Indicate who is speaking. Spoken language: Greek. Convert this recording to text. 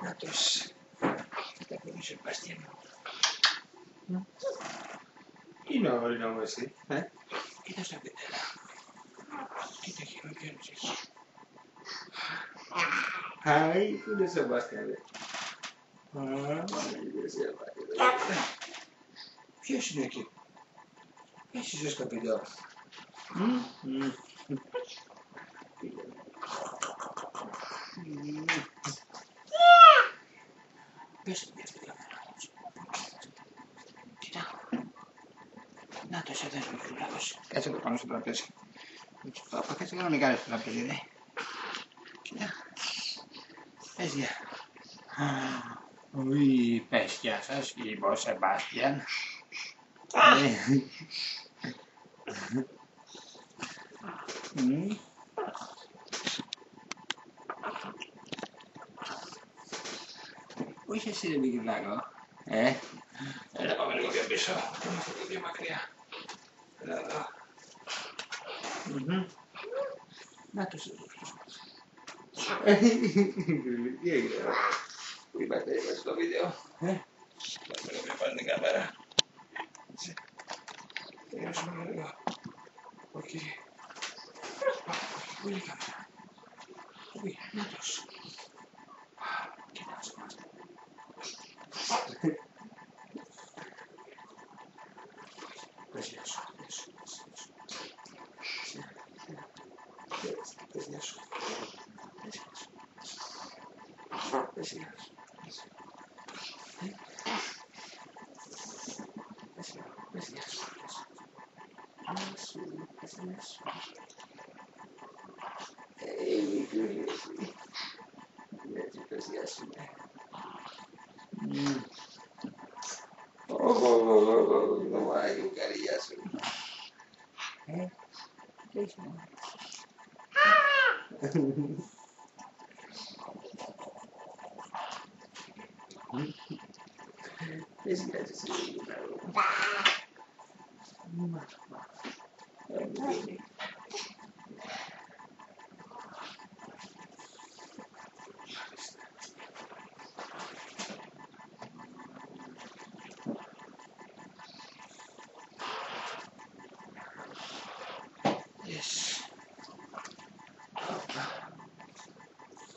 Speaker 1: Νάτος. Κοίτα που είναι ο Σεμπάστιαν. Είναι όρινο όμως εσύ. Κοίτα στα πετέρα. Κοίτα χειροκαίρους εκεί. Άι, πού είναι ο Σεμπάστιαν ρε. Ποιος είναι εκεί. Ποιος είσαι στο σκαπιδό. Πες του μια στιγμή. Κοίτα. Νάτος εδώ είναι ο μικρούλαβος. Κάτσε εδώ πάνω στο τραπέζι. Πάπα, κάτσε κανονικά στο τραπέζι, ρε. Κοίτα. Πες γεια. Ουι, πες γεια σας, είπε ο Σεμπάστιαν. Πού είσαι εσύ ρε μικρουλάκο. Έλα πάμε λίγο πιο πίσω. Είμαστε λίγο πιο μακριά. Έλα εδώ. Να τους εδώ. Τι έγινε εδώ. Πού είμαστε στο βίντεο. Πάμε λίγο πιο πάνω την κάμερα. Έτσι. Τελειώσουμε λίγο. Όχι. Πού είναι η κάμερα. Πού είναι. Νάτος. Κοιτάξτε μας. Πες γεια σου. Πες γεια σου. Πες γεια σου. Πες γεια σου. Μικρούλη εσύ. Έτσι πες γεια σου. Το μωράκι μου κάνει γεια σου. Τι έχεις μόνο. Πες γεια σου.